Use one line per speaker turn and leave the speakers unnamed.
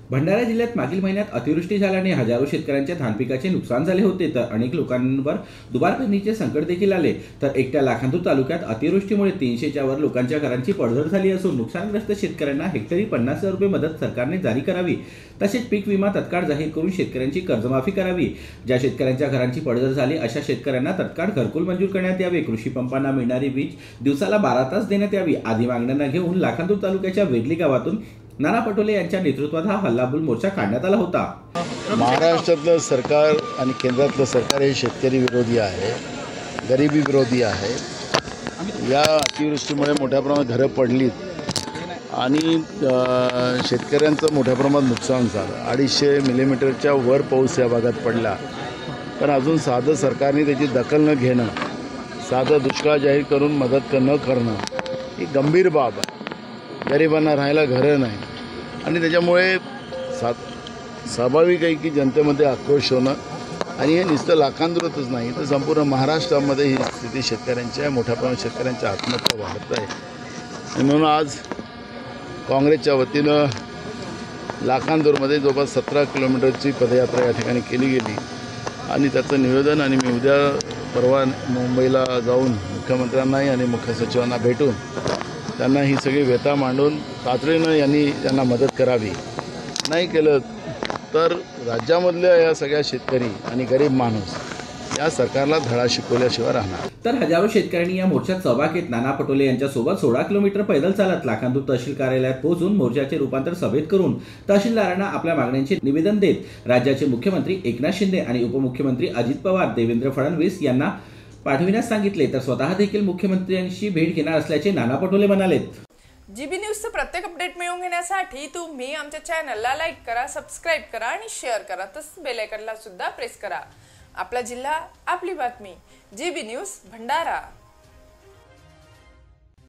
भंडारा जिल्ह्यात मागील महिन्यात अतिवृष्टी झाल्याने हजारो शेतकऱ्यांच्या धान पिकाचे नुकसान झाले होते, तर अनेक लोकांवर दुबार पेरणीचे संकट देखील आले। तर एकट्या लाखांदूर तालुक्यात अतिवृष्टीमुळे 300च्या वर लोकांच्या घरांची पडझड झाली असून नुकसानग्रस्त शेतकऱ्यांना हेक्टरी 50,000 रुपये मदत सरकारने जारी करावी, तसेच पीक विमा तत्काळ जाहीर करून शेतकऱ्यांची कर्जमाफी करावी। ज्या शेतकऱ्यांच्या घरांची पडझड झाली अशा शेतकऱ्यांना तत्काळ घरकुल मंजूर करण्यात यावे, कृषी पंपांना मिळणारी वीज दिवसाला 12 तास देण्यात यावी आदी मागण्यांना घेऊन लाखांदूर तालुक्याच्या वेगली गावातून नाना पटोले यांच्या नेतृत्वात हा हल्लाबोल मोर्चा काढण्यात आला होता।
महाराष्ट्रातलं सरकार आणि केंद्रातलं सरकार हे शेतकरी विरोधी आहे, गरिबी विरोधी आहे। या अतिवृष्टीमुळे मोठ्या प्रमाणात घरं पडलीत आणि शेतकऱ्यांचं मोठ्या प्रमाणात नुकसान झालं। 250 मिलीमीटरच्या वर पाऊस या भागात पडला, पण अजून साधं सरकारने त्याची दखल न घेणं, साधं दुष्काळ जाहीर करून मदत न करणं ही गंभीर बाब आहे। गरिबांना राहायला घरं नाही आणि त्याच्यामुळे स्वाभाविक आहे की जनतेमध्ये आक्रोश होणं आणि हे नुसतं लाखांदूरच नाही तर संपूर्ण महाराष्ट्रामध्ये ही स्थिती शेतकऱ्यांची आहे। मोठ्या प्रमाणात शेतकऱ्यांच्या आत्महत्या वाढत आहे आणि म्हणून आज काँग्रेसच्या वतीनं लाखांदूरमध्ये जवळपास 17 किलोमीटरची पदयात्रा या ठिकाणी केली गेली आणि त्याचं निवेदन आणि मी उद्या परवा मुंबईला जाऊन मुख्यमंत्र्यांनाही आणि मुख्य सचिवांना भेटून त्यांना ही सगळी व्यथा मांडून तातडीनं यांनी त्यांना मदत करावी। नाही केलं तर राज्यामधल्या या सगळ्या शेतकरी आणि गरीब माणूस या सरकारला धडा शिकवल्याशिवाय राहणार।
तर हजारो शेतकऱ्यांनी या मोर्चात सहभाग घेत नाना पटोले यांच्यासोबत 16 किलोमीटर पैदल चालत लाखांदूर तहसील कार्यालयात पोहोचून मोर्चाचे रूपांतर सभेत करून तहसीलदारांना आपल्या मागण्यांचे निवेदन देत राज्याचे मुख्यमंत्री एकनाथ शिंदे आणि उपमुख्यमंत्री अजित पवार, देवेंद्र फडणवीस यांना पाठविण्यास सांगितले, तर स्वतः देखील मुख्यमंत्र्यांशी भेट घेणार असल्याचे नाना पटोले म्हणालेत।
जीबी न्यूजचं प्रत्येक अपडेट मिळवून घेण्यासाठी तुम्ही आमच्या चॅनलला लाईक करा, सबस्क्राइब करा आणि शेअर करा, तसंच बेल आयकॉनला सुद्धा प्रेस करा। आपला जिल्हा, आपली बातमी, जीबी न्यूज भंडारा।